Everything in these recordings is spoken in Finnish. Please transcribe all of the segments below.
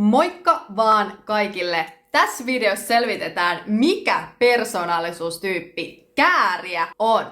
Moikka vaan kaikille! Tässä videossa selvitetään, mikä persoonallisuustyyppi kääriä on.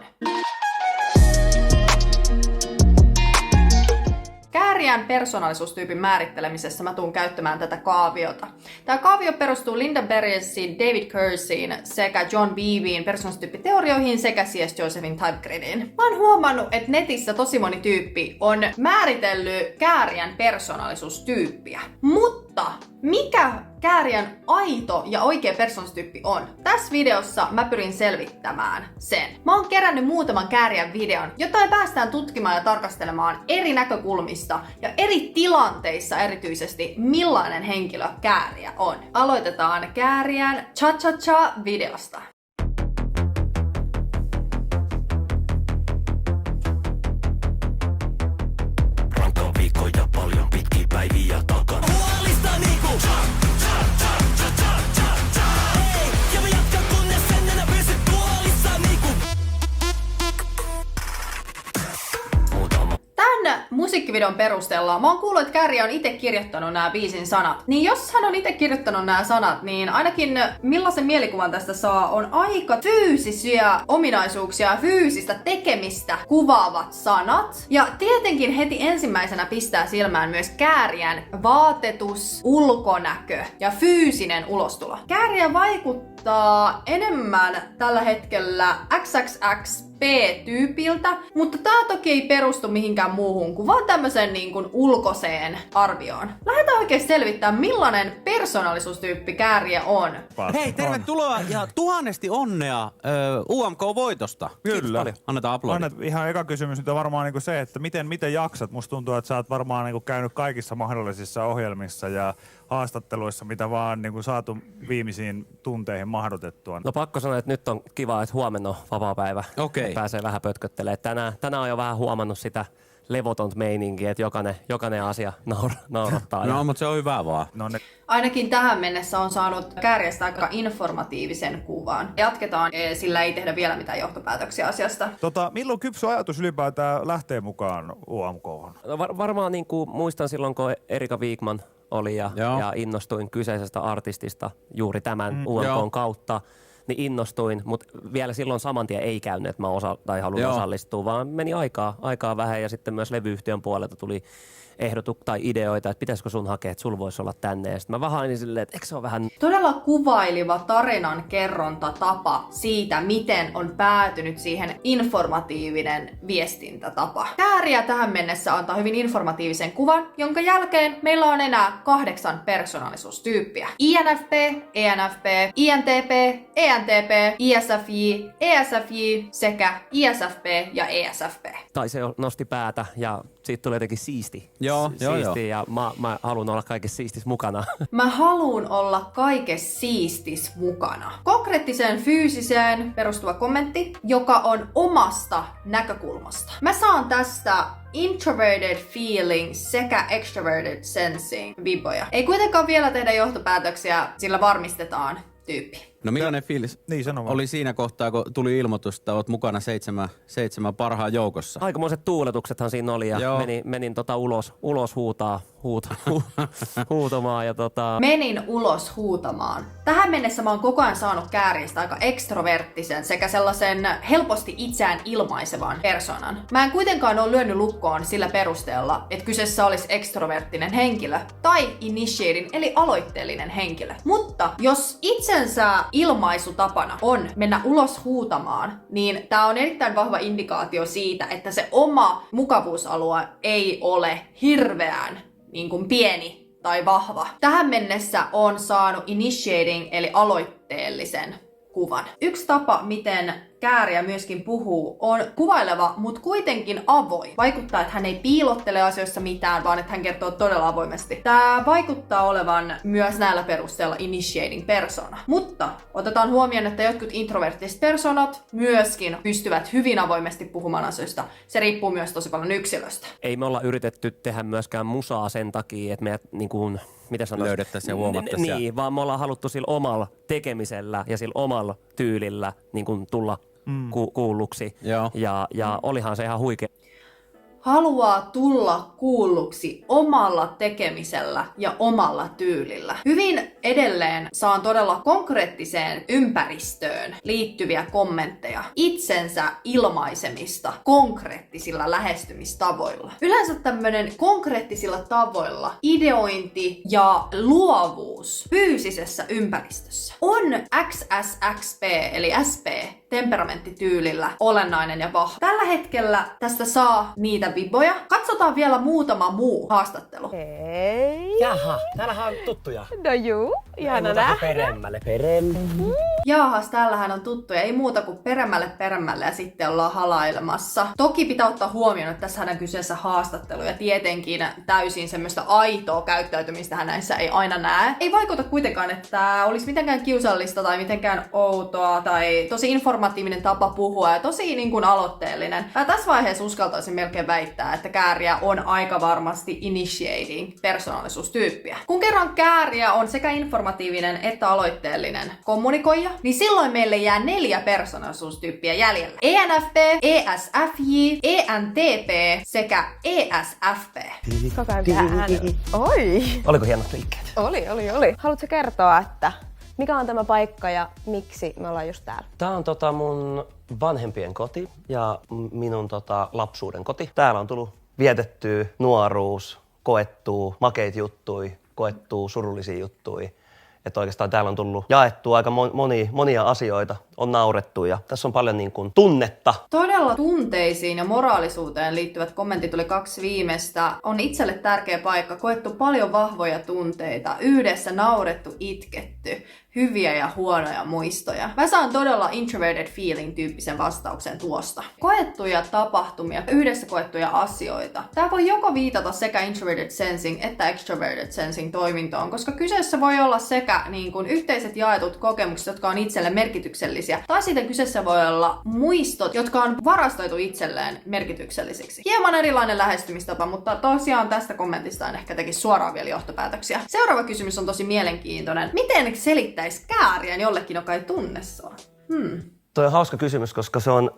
Kääriän persoonallisuustyypin määrittelemisessä mä tuun käyttämään tätä kaaviota. Tämä kaavio perustuu Linda Berriesin, David Kerseen sekä John Beevein persoonallisuustyyppiteorioihin sekä C.S. Josephin typegridiin. Mä oon huomannut, että netissä tosi moni tyyppi on määritellyt kääriän persoonallisuustyyppiä. Mutta mikä kääriän aito ja oikea persoonallisuustyyppi on? Tässä videossa mä pyrin selvittämään sen. Mä oon kerännyt muutaman kääriän videon, jotta me päästään tutkimaan ja tarkastelemaan eri näkökulmista ja eri tilanteissa erityisesti, millainen henkilö kääriä on. Aloitetaan kääriän cha-cha-cha videosta. Rankkaa viikkoa ja paljon pitkiä päiviä takana. Huolista niinku hei, ja mä jatkan kunnes sen enää pysy tuolissa niinku. Tän musiikkivideon perusteella mä oon kuullut, että Kääriä on itse kirjoittanut nämä biisin sanat. Niin jos hän on itse kirjoittanut nämä sanat, niin ainakin millaisen mielikuvan tästä saa on aika fyysisiä ominaisuuksia, fyysistä tekemistä kuvaavat sanat. Ja tietenkin heti ensimmäisenä pistää silmään myös Kääriän vaatetus, ulkonäkö ja fyysinen ulostulo. Kääriä vaikuttaa enemmän tällä hetkellä XXXP-tyypiltä, mutta tää toki ei perustu mihinkään muuhun kuin vaan tämmösen niin kuin ulkoiseen arvioon. Lähdetään oikein selvittämään, millainen persoonallisuustyyppi Kääriä on. Hei, tervetuloa ja tuhannesti onnea UMK-voitosta. Kiitos Kyllä. paljon. Annetaan aplodit. Ihan eka kysymys nyt on varmaan niinku se, että miten jaksat? Musta tuntuu, että sä oot varmaan niinku käynyt kaikissa mahdollisissa ohjelmissa ja haastatteluissa, mitä vaan niinku saatu viimeisiin tunteihin mahdotettua. No pakko sanoa, että nyt on kiva, että huomenna on vapaapäivä. Okei. Pääsee vähän pötköttelemään. Tänään on jo vähän huomannut sitä levotonta meininkiä, että jokainen asia naurattaa. No, mutta se on hyvä vaan. No ne Ainakin tähän mennessä on saanut Kääriästä aika informatiivisen kuvan. Jatketaan, sillä ei tehdä vielä mitään johtopäätöksiä asiasta. milloin kypsy ajatus ylipäätään lähtee mukaan UMK:hon? No varmaan niin kuin muistan silloin, kun Erika Wigman oli ja innostuin kyseisestä artistista juuri tämän UMK:n kautta. Niin innostuin, mutta vielä silloin saman tien ei käynyt, että mä haluan osallistua, vaan meni aikaa vähän ja sitten myös levyyhtiön puolelta tuli tai ideoita, että pitäisikö sun hakea, että sulla voisi olla tänne. Ja sitten mä vähän niin silleen, että eikö se ole vähän... Todella kuvailiva tarinan kerrontatapa siitä, miten on päätynyt siihen informatiivinen viestintätapa. Kääriä tähän mennessä antaa hyvin informatiivisen kuvan, jonka jälkeen meillä on enää 8 persoonallisuustyyppiä. INFP, ENFP, INTP, ENTP, ISFJ, ESFJ sekä ISFP ja ESFP. Tai se nosti päätä ja siitä tuli jotenkin siisti. Joo. Ja mä haluan olla kaikessa siistis mukana. Mä haluun olla kaikessa siistis mukana. Konkreettiseen fyysiseen perustuva kommentti, joka on omasta näkökulmasta. Mä saan tästä introverted feeling sekä extroverted sensing viboja. Ei kuitenkaan vielä tehdä johtopäätöksiä, sillä varmistetaan tyyppi. No millainen fiilis Sano vaan. oli siinä kohtaa, kun tuli ilmoitus, että oot mukana seitsemän parhaan joukossa? Aikamoiset tuuletuksethan siinä oli ja menin ulos huutamaan ja Menin ulos huutamaan. Tähän mennessä mä oon koko ajan saanut Kääriästä aika ekstroverttisen sekä sellaisen helposti itseään ilmaisevan persoonan. Mä en kuitenkaan ole lyönyt lukkoon sillä perusteella, että kyseessä olisi ekstroverttinen henkilö tai initiating eli aloitteellinen henkilö. Mutta jos itsensä ilmaisutapana on mennä ulos huutamaan, niin tää on erittäin vahva indikaatio siitä, että se oma mukavuusalue ei ole hirveän niin kuin pieni tai vahva. Tähän mennessä on saanut initiating eli aloitteellisen kuvan. Yksi tapa, miten Kääriä myöskin puhuu, on kuvaileva, mutta kuitenkin avoin. Vaikuttaa, että hän ei piilottele asioissa mitään, vaan että hän kertoo todella avoimesti. Tämä vaikuttaa olevan myös näillä perusteella initiating persona. Mutta otetaan huomioon, että jotkut introverttiset personat myöskin pystyvät hyvin avoimesti puhumaan asioista. Se riippuu myös tosi paljon yksilöstä. ei me olla yritetty tehdä myöskään musaa sen takia, että me niin kuin, mitä sanois? Löydettäisiin ja huomattaisiin. Niin, vaan me ollaan haluttu sillä omalla tekemisellä ja sillä omalla tyylillä niin kuin tulla kuulluksi. Joo. Ja olihan se ihan huikea. haluaa tulla kuulluksi omalla tekemisellä ja omalla tyylillä. Hyvin edelleen saan todella konkreettiseen ympäristöön liittyviä kommentteja itsensä ilmaisemista konkreettisilla lähestymistavoilla. Yleensä tämmönen konkreettisilla tavoilla ideointi ja luovuus fyysisessä ympäristössä on XSXP eli SP temperamenttityylillä olennainen ja vahva. Tällä hetkellä tästä saa niitä viboja. Katsotaan vielä muutama muu haastattelu. Hei. Jaha, täällähän on tuttuja. No juu, ihana nähdä. Peremmälle. Jaahas, täällähän on tuttuja. Ei muuta kuin peremmälle ja sitten ollaan halailemassa. Toki pitää ottaa huomioon, että tässä on kyseessä haastattelu ja tietenkin täysin semmoista aitoa käyttäytymistä hän näissä ei aina näe. Ei vaikuta kuitenkaan, että tämä olisi mitenkään kiusallista tai mitenkään outoa tai tosi informatiivinen tapa puhua ja tosi niin kuin aloitteellinen. Mä tässä vaiheessa uskaltaisin melkein väittää, että Kääriä on aika varmasti initiating persoonallisuustyyppiä. Kun kerran Kääriä on sekä informatiivinen että aloitteellinen kommunikoija, niin silloin meille jää 4 persoonallisuustyyppiä jäljellä. ENFP, ESFJ, ENTP sekä ESFP. Koko ajan pitää äänellä. Oi! Oliko hienot liikkeet? Oli. Haluatko kertoa, että mikä on tämä paikka ja miksi me ollaan just täällä? Tää on mun vanhempien koti ja minun lapsuuden koti. Täällä on tullut vietettyä nuoruus, koettua makeit juttui, koettua surullisia juttui. Että oikeastaan täällä on tullut jaettua aika monia asioita, on naurettu ja tässä on paljon niin kuin tunnetta. Todella tunteisiin ja moraalisuuteen liittyvät kommentit tuli 2 viimeistä. On itselle tärkeä paikka, koettu paljon vahvoja tunteita, yhdessä naurettu, itketty, hyviä ja huonoja muistoja. Mä saan todella introverted feeling -tyyppisen vastauksen tuosta. Koettuja tapahtumia, yhdessä koettuja asioita. Tää voi joko viitata sekä introverted sensing että extroverted sensing toimintoon, koska kyseessä voi olla sekä niin kuin yhteiset jaetut kokemukset, jotka on itselle merkityksellisiä, tai sitten kyseessä voi olla muistot, jotka on varastoitu itselleen merkityksellisiksi. Hieman erilainen lähestymistapa, mutta tosiaan tästä kommentista en ehkä tekisi suoraan vielä johtopäätöksiä. Seuraava kysymys on tosi mielenkiintoinen. Miten selittäisi Kääriän jollekin, joka ei tunne sua? Toi on hauska kysymys, koska se on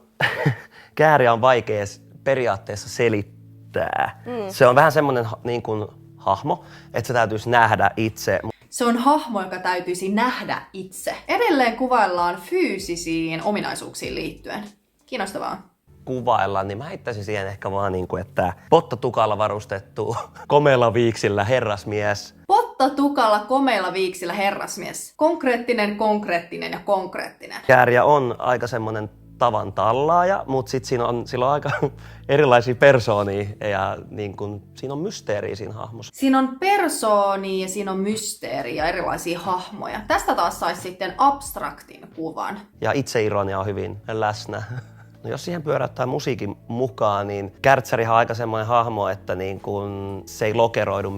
Kääriä on vaikea periaatteessa selittää. Se on vähän semmoinen niin kuin hahmo, että se täytyisi nähdä itse. Se on hahmo, joka täytyisi nähdä itse. Edelleen kuvaillaan fyysisiin ominaisuuksiin liittyen. Kiinnostavaa. Kuvailla, niin mä heittäisin siihen ehkä vaan niin kuin, että pottatukalla varustettu komeilla viiksillä herrasmies. Pottatukalla komeilla viiksillä herrasmies. Konkreettinen ja konkreettinen. Kääriä on aika semmoinen tavan tallaaja, mutta sitten sillä on aika erilaisia persoonia ja niin kun, siinä on mysteeriä siinä hahmossa. Siinä on persoonia ja siinä on mysteeriä ja erilaisia hahmoja. Tästä taas saisi sitten abstraktin kuvan. Ja itseironia on hyvin läsnä. No jos siihen pyöräyttää musiikin mukaan, niin Kärtsärihan on aika semmoinen hahmo, että niin kun se ei lokeroidu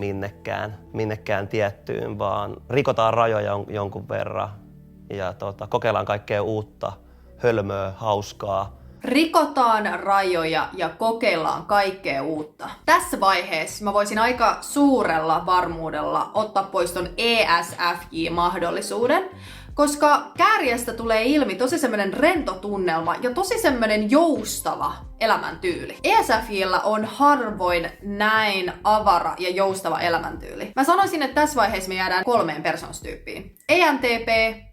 minnekään tiettyyn, vaan rikotaan rajoja jonkun verran ja kokeillaan kaikkea uutta, hölmöä, hauskaa. Rikotaan rajoja ja kokeillaan kaikkea uutta. Tässä vaiheessa mä voisin aika suurella varmuudella ottaa pois ton ESFJ-mahdollisuuden, koska Kääriästä tulee ilmi tosi semmoinen rento tunnelma ja tosi semmoinen joustava elämäntyyli. ESFJ:llä on harvoin näin avara ja joustava elämäntyyli. Mä sanoisin, että tässä vaiheessa me jäädään 3 persoonastyyppiin. ENTP,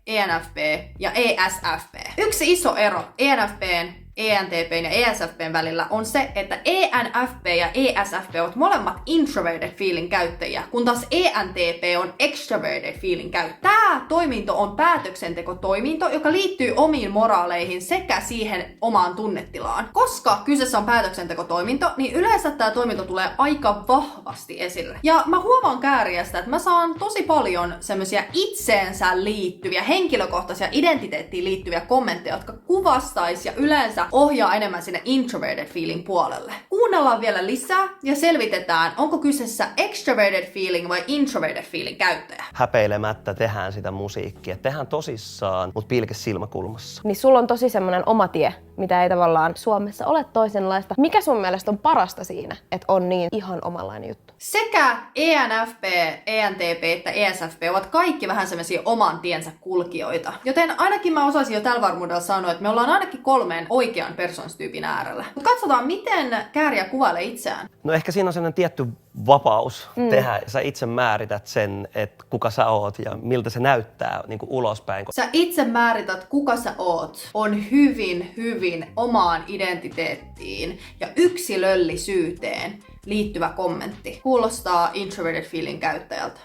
ENFP ja ESFP. Yksi iso ero ENFPn, ENTPn ja ESFPn välillä on se, että ENFP ja ESFP ovat molemmat introverted feeling käyttäjiä, kun taas ENTP on extroverted feeling käyttäjä. Tämä toiminto on päätöksentekotoiminto, joka liittyy omiin moraaleihin sekä siihen omaan tunnetilaan. Koska kyseessä on päätöksentekotoiminto, niin yleensä tämä toiminto tulee aika vahvasti esille. Ja mä huomaan Kääriästä, että mä saan tosi paljon semmoisia itseensä liittyviä, henkilökohtaisia identiteettiin liittyviä kommentteja, jotka kuvastais ja yleensä ohjaa enemmän sinne introverted feeling puolelle. Kuunnellaan vielä lisää ja selvitetään, onko kyseessä extroverted feeling vai introverted feeling käyttäjä. Häpeilemättä tehdään sitä musiikkia. Tehdään tosissaan, mutta pilke silmäkulmassa. Niin sulla on tosi semmoinen oma tie, mitä ei tavallaan Suomessa ole toisenlaista. Mikä sun mielestä on parasta siinä, että on niin ihan omanlainen juttu? Sekä ENFP, ENTP että ESFP ovat kaikki vähän semmoisia oman tiensä kulkijoita. Joten ainakin mä osaisin jo tällä varmuudella sanoa, että me ollaan ainakin 3 oikean persoonastyypin äärellä. Mutta katsotaan, miten Kääriä kuvailee itseään. No ehkä siinä on sellainen tietty vapaus tehdä. Sä itse määrität sen, että kuka sä oot ja miltä se näyttää niin kuin ulospäin. Sä itse määrität, kuka sä oot, on hyvin omaan identiteettiin ja yksilöllisyyteen liittyvä kommentti. Kuulostaa introverted feeling käyttäjältä.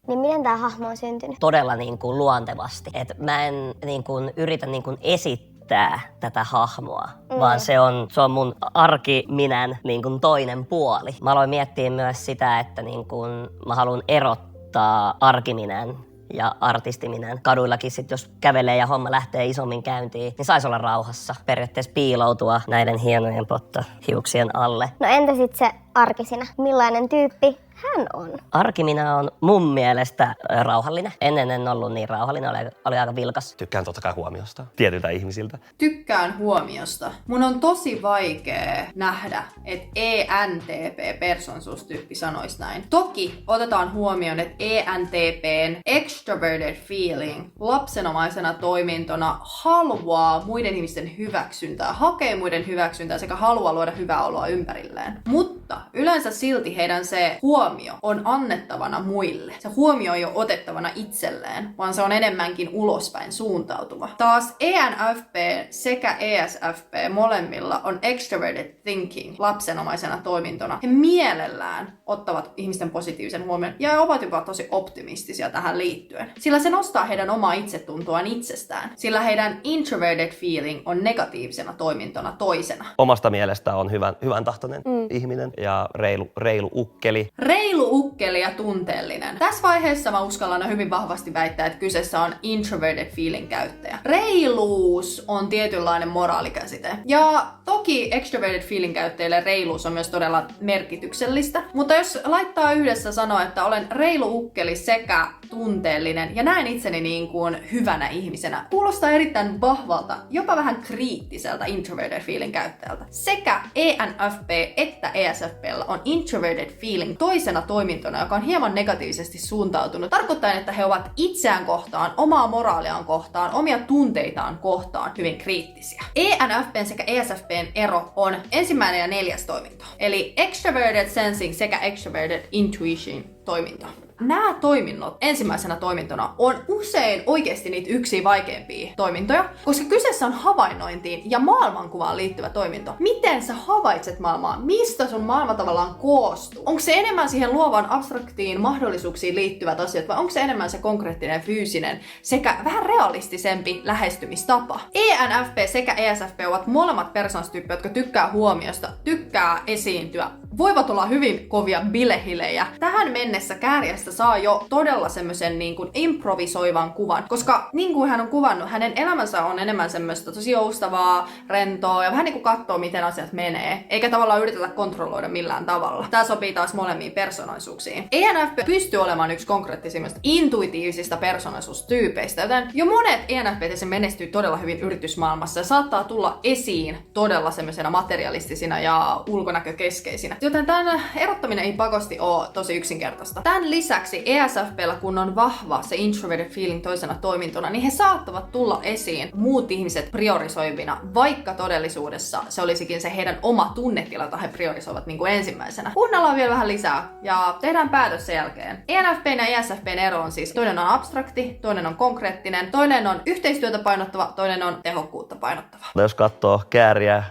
Niin miten tää hahmo on syntynyt? Todella niin kuin luontevasti. Et mä en niin kuin yritä niin kuin esittää tätä hahmoa, vaan se on mun arkiminän niin kuin toinen puoli. Mä aloin miettiä myös sitä, että niin kuin mä haluan erottaa arkiminän ja artistiminän. Kaduillakin sit, jos kävelee ja homma lähtee isommin käyntiin, niin saisi olla rauhassa. Periaatteessa piiloutua näiden hienojen pottahiuksien alle. No entä sit se arkisina? Millainen tyyppi hän on? Arkiminä on mun mielestä rauhallinen. Ennen en ollut niin rauhallinen, oli aika vilkas. Tykkään totta kai huomiosta tietyiltä ihmisiltä. Tykkään huomiosta. Mun on tosi vaikea nähdä, että ENTP-persoonallisuustyyppi sanoisi näin. Toki otetaan huomioon, että ENTPn extroverted feeling lapsenomaisena toimintona haluaa muiden ihmisten hyväksyntää, hakee muiden hyväksyntää sekä haluaa luoda hyvää oloa ympärilleen. Mutta yleensä silti heidän se huomio on annettavana muille. Se huomio ei ole otettavana itselleen, vaan se on enemmänkin ulospäin suuntautuva. Taas ENFP sekä ESFP molemmilla on extroverted thinking lapsenomaisena toimintona. He mielellään ottavat ihmisten positiivisen huomioon ja ovat jopa tosi optimistisia tähän liittyen. Sillä se nostaa heidän omaa itsetuntoaan itsestään. Sillä heidän introverted feeling on negatiivisena toimintona toisena. Omasta mielestä on hyvän tahtoinen ihminen ja reilu ukkeli. Reilu ukkeli ja tunteellinen. Tässä vaiheessa mä uskallan hyvin vahvasti väittää, että kyseessä on introverted feeling käyttäjä. Reiluus on tietynlainen moraalikäsite. Ja toki extroverted feeling käyttäjille reiluus on myös todella merkityksellistä. Mutta jos laittaa yhdessä sanoa, että olen reilu ukkeli sekä tunteellinen ja näen itseni niin kuin hyvänä ihmisenä, kuulostaa erittäin vahvalta, jopa vähän kriittiseltä introverted feeling käyttäjältä. Sekä ENFP että ESFP:llä on introverted feeling toisena toimintona, joka on hieman negatiivisesti suuntautunut, tarkoittaen, että he ovat itseään kohtaan, omaa moraaliaan kohtaan, omia tunteitaan kohtaan hyvin kriittisiä. ENFPn sekä ESFPn ero on 1. ja 4. toiminto, eli extroverted sensing sekä extroverted intuition toiminto. Nämä toiminnot ensimmäisenä toimintona on usein oikeasti niitä yksi vaikeimpia toimintoja, koska kyseessä on havainnointiin ja maailmankuvaan liittyvä toiminto. Miten sä havaitset maailmaa? Mistä sun maailma tavallaan koostuu? Onko se enemmän siihen luovan abstraktiin mahdollisuuksiin liittyvät asiat vai onko se enemmän se konkreettinen, fyysinen sekä vähän realistisempi lähestymistapa? ENFP sekä ESFP ovat molemmat persoonastyyppejä, jotka tykkää huomiosta, tykkää esiintyä, voivat olla hyvin kovia bilehilejä. Tähän mennessä Kääriästä saa jo todella semmoisen niin kuin improvisoivan kuvan, koska niin kuin hän on kuvannut, hänen elämänsä on enemmän semmoista tosi joustavaa, rentoa ja vähän niin kuin katsoo, miten asiat menee, eikä tavallaan yritetä kontrolloida millään tavalla. Tämä sopii taas molemmiin persoonallisuuksiin. ENFP pystyy olemaan yksi konkreettisimmista intuitiivisista persoonallisuustyypeistä, joten jo monet ENFP menestyy todella hyvin yritysmaailmassa ja saattaa tulla esiin todella semmoisena materialistisina ja ulkonäkökeskeisinä. Joten tämän erottaminen ei pakosti ole tosi yksinkertaista. Tämän lisäksi ESFP:llä, kun on vahva se introverted feeling toisena toimintona, niin he saattavat tulla esiin muut ihmiset priorisoivina, vaikka todellisuudessa se olisikin se heidän oma tunnetila, jota he priorisoivat niin kuin ensimmäisenä. Kuunnellaan vielä vähän lisää ja tehdään päätös sen jälkeen. ENFP:n ja ESFP:n ero on siis, toinen on abstrakti, toinen on konkreettinen, toinen on yhteistyötä painottava, toinen on tehokkuutta painottava. Jos katsoo Kääriä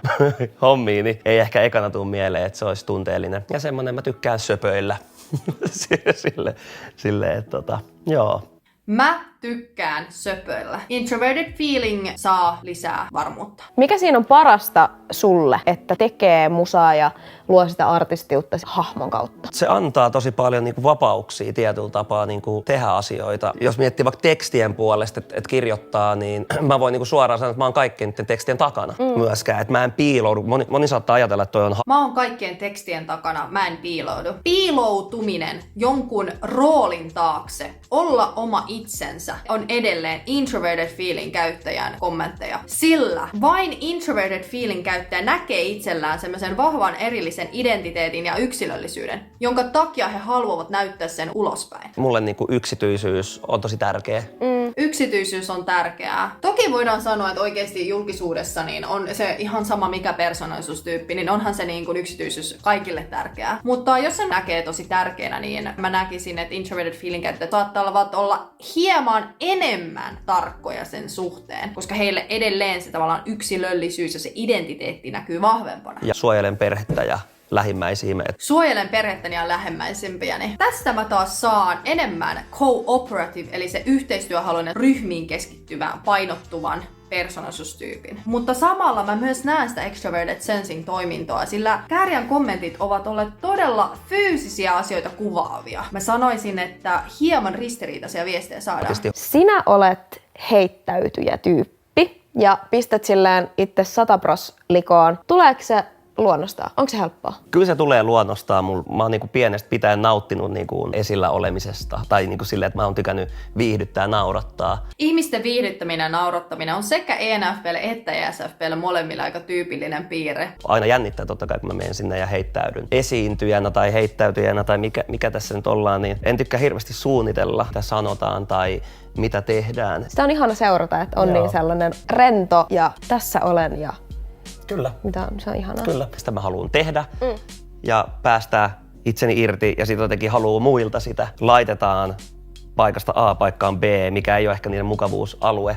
hommiin, niin ei ehkä ekana tule mieleen, että se olisi tunteellinen. Ja semmonen mä tykkään söpöillä. Sille, että joo. Mä tykkään söpöillä. Introverted feeling saa lisää varmuutta. Mikä siinä on parasta sulle, että tekee musaa ja luo sitä artistiutta hahmon kautta? Se antaa tosi paljon niinku vapauksia tietyllä tapaa niinku tehdä asioita. Jos miettii vaikka tekstien puolesta, että kirjoittaa, niin mä voin niinku suoraan sanoa, että mä oon kaikkien niiden tekstien takana myöskään. Että mä en piiloudu. Moni saattaa ajatella, että toi on... Mä oon kaikkien tekstien takana, mä en piiloudu. Piiloutuminen jonkun roolin taakse, olla oma itsensä, on edelleen introverted feeling käyttäjän kommentteja. Sillä vain introverted feeling käyttäjä näkee itsellään semmoisen vahvan erillisen identiteetin ja yksilöllisyyden, jonka takia he haluavat näyttää sen ulospäin. Mulle niinku yksityisyys on tosi tärkeä. Yksityisyys on tärkeää. Toki Sekin voidaan sanoa, että oikeasti julkisuudessa niin on se ihan sama mikä persoonallisuustyyppi, niin onhan se niin kuin yksityisyys kaikille tärkeää. Mutta jos se näkee tosi tärkeänä, niin mä näkisin, että introverted feeling käyttäjät saattavat olla hieman enemmän tarkkoja sen suhteen, koska heille edelleen se tavallaan yksilöllisyys ja se identiteetti näkyy vahvempana. Ja suojelen perhettä ja lähimmäisiä. Suojelen perhettäni ja lähimmäisimpiäni. Tästä mä taas saan enemmän cooperative, eli se yhteistyöhaluinen ryhmiin keskittyvän, painottuvan persoonallisuustyypin. Mutta samalla mä myös näen sitä extroverted sensing toimintoa, sillä Kääriän kommentit ovat olleet todella fyysisiä asioita kuvaavia. Mä sanoisin, että hieman ristiriitaisia viestejä saadaan. Sinä olet heittäytyjä-tyyppi ja pistät silleen itse 100% likoon. Tuleeko se luonnostaan? Onko se helppoa? Kyllä se tulee luonnostaan. Mä oon niinku pienestä pitäen nauttinut niinku esillä olemisesta. Tai niinku silleen, että mä oon tykännyt viihdyttää ja naurattaa. Ihmisten viihdyttäminen ja naurattaminen on sekä ENFP:lle että ESFP:lle molemmilla aika tyypillinen piirre. Aina jännittää totta kai, kun mä menen sinne ja heittäydyn esiintyjänä tai heittäytyjänä tai mikä tässä nyt ollaan. Niin en tykkää hirveästi suunnitella, mitä sanotaan tai mitä tehdään. Sitä on ihana seurata, että on niin sellainen rento ja tässä olen ja kyllä. Se on ihanaa. Kyllä. Sitä mä haluan tehdä ja päästää itseni irti ja sitten jotenkin haluaa muilta sitä. Laitetaan paikasta A paikkaan B, mikä ei ole ehkä niiden mukavuusalue.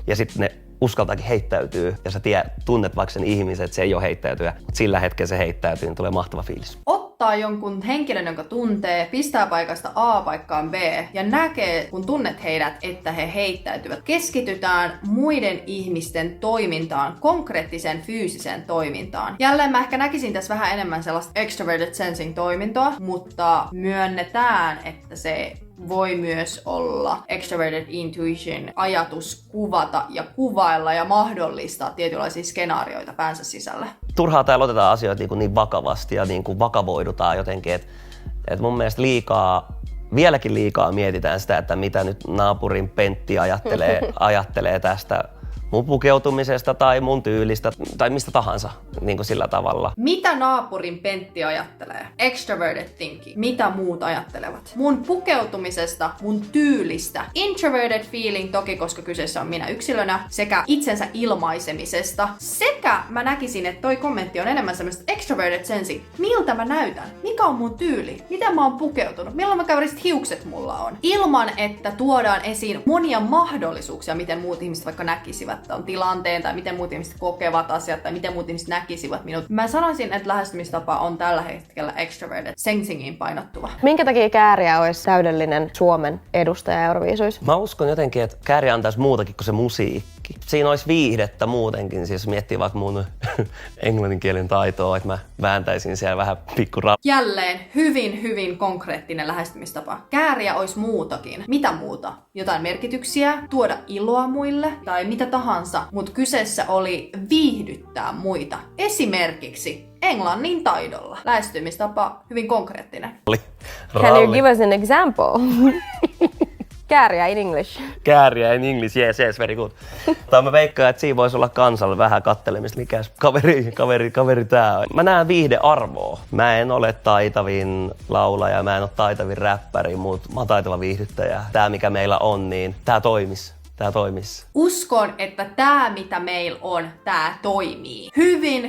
Ja sitten ne uskaltaakin heittäytyy ja sä tunnet vaikka sen ihmisen, että se ei ole heittäytyjä. Mutta sillä hetkellä se heittäytyy, niin tulee mahtava fiilis. Ottaa jonkun henkilön, jonka tuntee, pistää paikasta A paikkaan B ja näkee, kun tunnet heidät, että he heittäytyvät. Keskitytään muiden ihmisten toimintaan, konkreettiseen fyysiseen toimintaan. Jälleen mä ehkä näkisin tässä vähän enemmän sellaista extroverted sensing toimintoa, mutta myönnetään, että se voi myös olla extroverted intuition ajatus kuvata ja kuvailla ja mahdollistaa tietynlaisia skenaarioita päänsä sisällä. Turhaa täällä otetaan asioita niin vakavasti ja niin kuin vakavoidutaan jotenkin, että mun mielestä vieläkin liikaa mietitään sitä, että mitä nyt naapurin Pentti ajattelee tästä mun pukeutumisesta tai mun tyylistä tai mistä tahansa niin kuin sillä tavalla. Mitä naapurin Pentti ajattelee? Extroverted thinking. Mitä muut ajattelevat? Mun pukeutumisesta, mun tyylistä. Introverted feeling toki, koska kyseessä on minä yksilönä, sekä itsensä ilmaisemisesta. Sekä mä näkisin, että toi kommentti on enemmän semmoista extroverted sensing. Miltä mä näytän? Mikä on mun tyyli? Miten mä oon pukeutunut? Milloin mä käveriset hiukset mulla on? Ilman, että tuodaan esiin monia mahdollisuuksia, miten muut ihmiset vaikka näkisivät on tilanteen tai miten muut ihmiset kokevat asiat tai miten muut ihmiset näkisivät minut. Mä sanoisin, että lähestymistapa on tällä hetkellä extroverted sensingiin painottuva. Minkä takia Kääriä olisi täydellinen Suomen edustaja Euroviisuissa? Mä uskon jotenkin, että Kääriä antaisi muutakin kuin se musiikki. Siinä olisi viihdettä muutenkin, siis miettii vaikka mun englanninkielen taitoa, että mä vääntäisin siellä vähän Jälleen hyvin konkreettinen lähestymistapa. Kääriä olisi muutakin. Mitä muuta? Jotain merkityksiä, tuoda iloa muille tai mitä tahansa, mutta kyseessä oli viihdyttää muita. Esimerkiksi englannin taidolla. Lähestymistapa hyvin konkreettinen. Can you give us an example? Kääriä in English. Kääriä in English, yes, very good. Mä veikkaan, että siinä voisi olla kansalle vähän kattelemista, mikä kaveri tää on. Mä näen viihdearvoa. Mä en ole taitavin laulaja, mä en ole taitavin räppäri, mutta mä oon taitava viihdyttäjä. Tää mikä meillä on, niin tää toimis. Uskon, että tää mitä meillä on, tää toimii.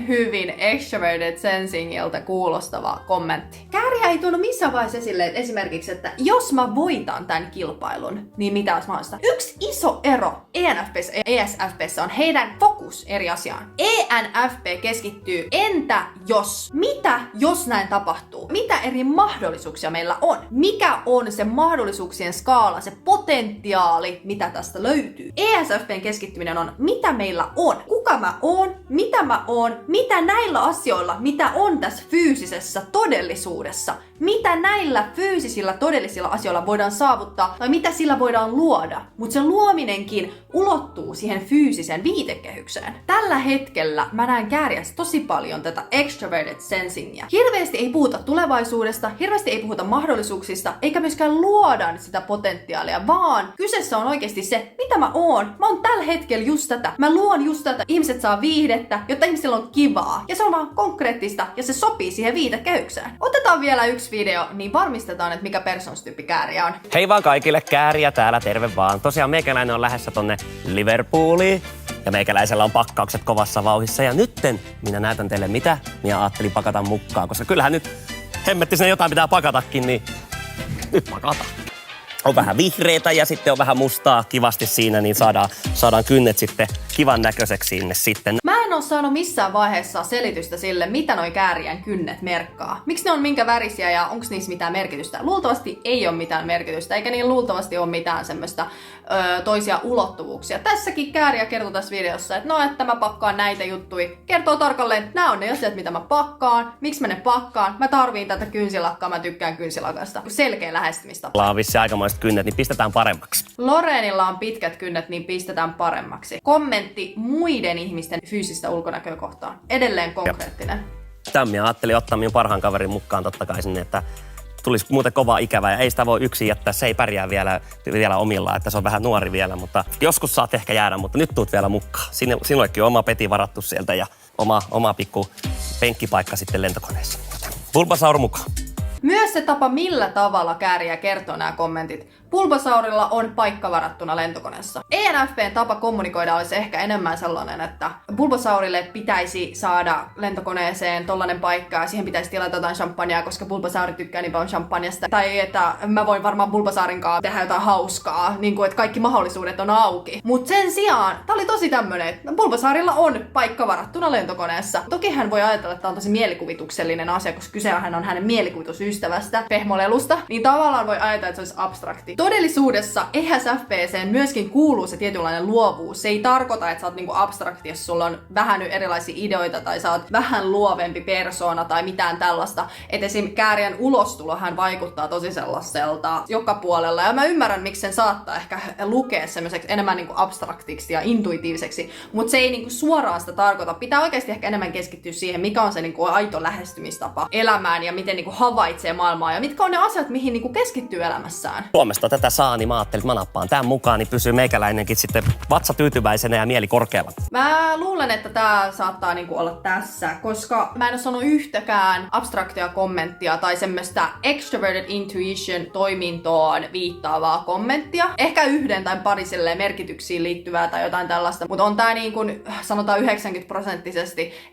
Hyvin extroverted sensingiltä kuulostava kommentti. Kääriä ei tullut missään vaiheessa esille, että esimerkiksi, että jos mä voitan tämän kilpailun, niin mitä olisi mahdollista? Yksi iso ero ENFP:ssä ja ESFP:ssä on heidän fokus eri asiaan. ENFP keskittyy entä jos? Mitä jos näin tapahtuu? Mitä eri mahdollisuuksia meillä on? Mikä on se mahdollisuuksien skaala, se potentiaali, mitä tästä löytyy? ESFP:n keskittyminen on, mitä meillä on, kuka mä oon, mitä näillä asioilla, mitä on tässä fyysisessä todellisuudessa, mitä näillä fyysisillä todellisilla asioilla voidaan saavuttaa tai mitä sillä voidaan luoda. Mutta se luominenkin ulottuu siihen fyysiseen viitekehykseen. Tällä hetkellä mä näen Kääriässä tosi paljon tätä extroverted sensingia. Hirveästi ei puhuta tulevaisuudesta, hirveästi ei puhuta mahdollisuuksista, eikä myöskään luoda sitä potentiaalia, vaan kyseessä on oikeasti se, mitä mä oon. Mä oon tällä hetkellä just tätä. Mä luon just tätä. Ihmiset saa viihdettä, jotta ihmisillä on kivaa. Ja se on vaan konkreettista ja se sopii siihen viitekehykseen. Otetaan vielä yksi yksi video, niin varmistetaan, että mikä persoonastyyppi Kääriä on. Hei vaan kaikille, Kääriä täällä, terve vaan. Tosiaan meikäläinen on lähdössä tonne Liverpooliin. Ja meikäläisellä on pakkaukset kovassa vauhissa. Ja nytten minä näytän teille, mitä minä ajattelin pakata mukaan. Koska kyllähän nyt hemmetti sinne jotain pitää pakatakin, niin nyt pakata. On vähän vihreitä ja sitten on vähän mustaa kivasti siinä, niin saadaan kynnet sitten kivan näköiseksi sinne sitten. Mä en oo saanut missään vaiheessa selitystä sille, mitä noi Kääriän kynnet merkkaa. Miksi ne on minkä värisiä ja onko niissä mitään merkitystä? Luultavasti ei ole mitään merkitystä, eikä niin luultavasti ole mitään semmoista toisia ulottuvuuksia. Tässäkin Kääriä kertoo tässä videossa, että mä pakkaan näitä juttuja. Kertoo tarkalleen, että nämä on ne asiat, mitä mä pakkaan, miksi mä ne pakkaan. Mä tarviin tätä kynsilakkaa, mä tykkään kynsilakasta. Selkeä lähestymistapa. Laavissi aikamoiset kynnet, niin pistetään paremmaksi. Loreenilla on pitkät kynnet, niin pistetään paremmaksi. Kommentti muiden ihmisten fyysistä ulkonäköä kohtaan. Edelleen konkreettinen. Tämmiä ajattelin ottaa minun parhaan kaverin mukaan totta kai sinne, että tulisi muuten kovaa ikävää ja ei sitä voi yksin jättää, se ei pärjää vielä omillaan, että se on vähän nuori vielä, mutta joskus saat ehkä jäädä, mutta nyt tuut vielä mukaan. Sinullekin on oma peti varattu sieltä ja oma pikku penkkipaikka sitten lentokoneessa. Bulbasaur mukaan. Myös se tapa, millä tavalla Kääriä kertoo nämä kommentit. Bulbasaurilla on paikka varattuna lentokoneessa. ENFPn tapa kommunikoida olisi ehkä enemmän sellainen, että Bulbasaurille pitäisi saada lentokoneeseen tollanen paikka ja siihen pitäisi tilata jotain champagnea, koska Bulbasauri tykkää niin paljon champagnesta. Tai että mä voin varmaan Bulbasaurin kanssa tehdä jotain hauskaa, niin kuin että kaikki mahdollisuudet on auki. Mut sen sijaan, tää oli tosi tämmönen, että Bulbasaurilla on paikka varattuna lentokoneessa. Toki hän voi ajatella, että tää on tosi mielikuvituksellinen asia, koska kysehän on hänen mielikuvitusystävästä, pehmolelusta, niin tavallaan voi ajatella, että se olisi abstrakti. Todellisuudessa ESFP:seen myöskin kuuluu se tietynlainen luovuus. Se ei tarkoita, että sä oot niinku abstrakti, jos sulla on vähän erilaisia ideoita tai sä oot vähän luovempi persoona tai mitään tällaista. Et esim. Kääriän ulostulohan vaikuttaa tosi sellaiselta joka puolella. Ja mä ymmärrän, miksi sen saattaa ehkä lukea semmoiseksi enemmän niinku abstraktiksi ja intuitiiviseksi. Mutta se ei niinku suoraan sitä tarkoita. Pitää oikeasti ehkä enemmän keskittyä siihen, mikä on se niinku aito lähestymistapa elämään ja miten niinku havaitsee maailmaa ja mitkä on ne asiat, mihin niinku keskittyy elämässään. Suomesta tätä saa, niin mä ajattelin, että mä nappaan tämän mukaan, niin pysyy meikäläinenkin sitten vatsa tyytyväisenä ja mieli korkealla. Mä luulen, että tää saattaa niinku olla tässä, koska mä en ole sanonut yhtäkään abstraktia kommenttia tai semmoista extroverted intuition toimintoon viittaavaa kommenttia. Ehkä yhden tai pari merkityksiin liittyvää tai jotain tällaista, mutta on tää niin kuin sanotaan 90%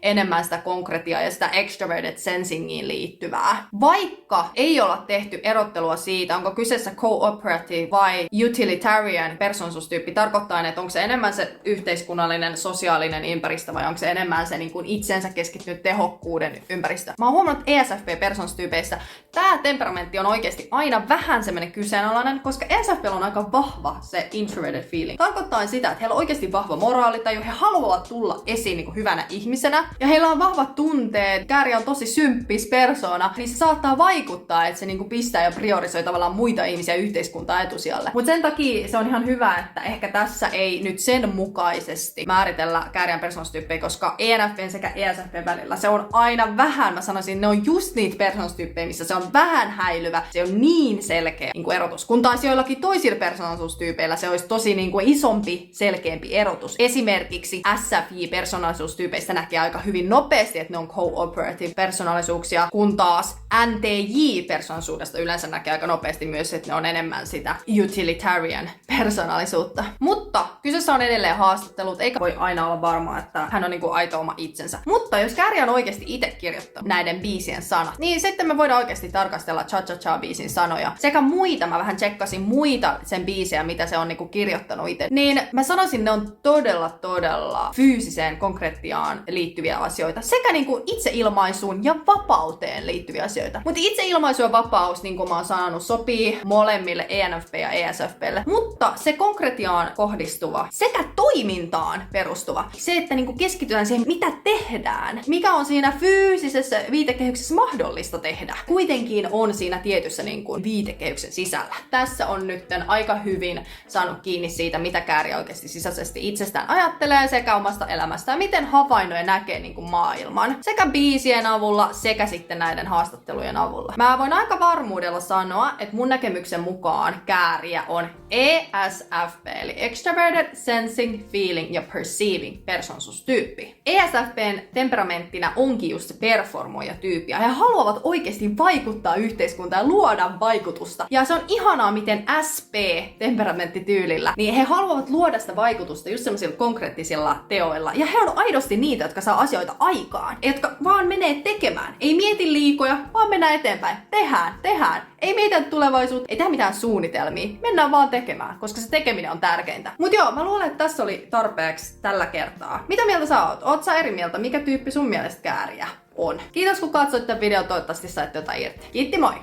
enemmän sitä konkretiaa ja sitä extroverted sensingiin liittyvää. Vaikka ei olla tehty erottelua siitä, onko kyseessä cooperative vai utilitarian persoonallisuustyyppi, tarkoittaa, että onko se enemmän se yhteiskunnallinen, sosiaalinen ympäristö vai onko se enemmän se niin kuin itsensä keskittynyt tehokkuuden ympäristö. Mä oon huomannut, että ESFP-persoonallisuustyypeissä tää temperamentti on oikeasti aina vähän semmoinen kyseenalainen, koska ESFP:llä on aika vahva se introverted feeling. Tarkoittaa sitä, että heillä on oikeasti vahva moraalitaju, he haluavat tulla esiin niin kuin hyvänä ihmisenä ja heillä on vahvat tunteet, Kääriä on tosi symppis persoona, niin se saattaa vaikuttaa, että se niin kuin pistää ja priorisoi tavallaan muita ihmisiä yhteiskuntaa etusijalle. Mutta sen takia se on ihan hyvä, että ehkä tässä ei nyt sen mukaisesti määritellä Kääriän persoonallisuustyyppejä, koska ENFPn sekä ESFPn välillä se on aina vähän, mä sanoisin, ne on just niitä persoonallisuustyyppejä, missä se on vähän häilyvä, se on niin selkeä niin kuin erotus. Kun taas joillakin toisilla persoonallisuustyypeillä se olisi tosi niin kuin isompi, selkeämpi erotus. Esimerkiksi SFJ-persoonallisuustyypeistä näkee aika hyvin nopeasti, että ne on cooperative persoonallisuuksia, kun taas NTJ-persoonallisuudesta yleensä näkee aika nopeasti myös, että ne on enemmän sitä utilitarian persoonallisuutta. Mutta kyseessä on edelleen haastattelut, eikä voi aina olla varma, että hän on niinku aito oma itsensä. Mutta jos Kääriä on oikeasti itse kirjoittanut näiden biisien sanat, niin sitten me voidaan oikeasti tarkastella Cha Cha Cha -biisin sanoja. Sekä muita, mä vähän tsekkasin muita sen biisejä, mitä se on niinku kirjoittanut itse. Niin mä sanoisin, ne on todella fyysiseen konkretiaan liittyviä asioita. Sekä niinku itseilmaisuun ja vapauteen liittyviä asioita. Mutta itseilmaisu ja vapaus, niin kuin mä oon sanonut, sopii molemmille ENFP ja ESFPlle. Mutta se konkretiaan kohdistuva sekä toimintaan perustuva, se, että niinku keskitytään siihen, mitä tehdään, mikä on siinä fyysisessä viitekehyksessä mahdollista tehdä, kuitenkin on siinä tietyssä niinku viitekehyksen sisällä. Tässä on nyt aika hyvin saanut kiinni siitä, mitä Kääriä oikeasti sisäisesti itsestään ajattelee sekä omasta elämästään, miten havainnoi ja näkee niinku maailman. Sekä biisien avulla sekä sitten näiden haastattelujen avulla. Mä voin aika varmuudella sanoa, että mun näkemyksen mukaan Kääriä on ESFP, eli extroverted Extroverted, Sensing, Feeling ja Perceiving persoonallisuustyyppi. ESFPn temperamenttina onkin just se performoija-tyyppi, ja he haluavat oikeasti vaikuttaa yhteiskuntaan ja luoda vaikutusta. Ja se on ihanaa, miten SP-temperamenttityylillä, niin he haluavat luoda sitä vaikutusta just semmoisilla konkreettisilla teoilla. Ja he on aidosti niitä, jotka saa asioita aikaan, jotka vaan menee tekemään. Ei mieti liikoja, vaan mennään eteenpäin. Tehdään. Ei mietitä tulevaisuutta, ei tehdä mitään suunnitelmia. Mennään vaan tekemään, koska se tekeminen on tärkeintä. Mut joo, mä luulen, että tässä oli tarpeeksi tällä kertaa. Mitä mieltä sä oot? Oot sä eri mieltä? Mikä tyyppi sun mielestä kääriä on? Kiitos kun katsoit tämän videon, toivottavasti saitte jotain irti. Kiitti, moi!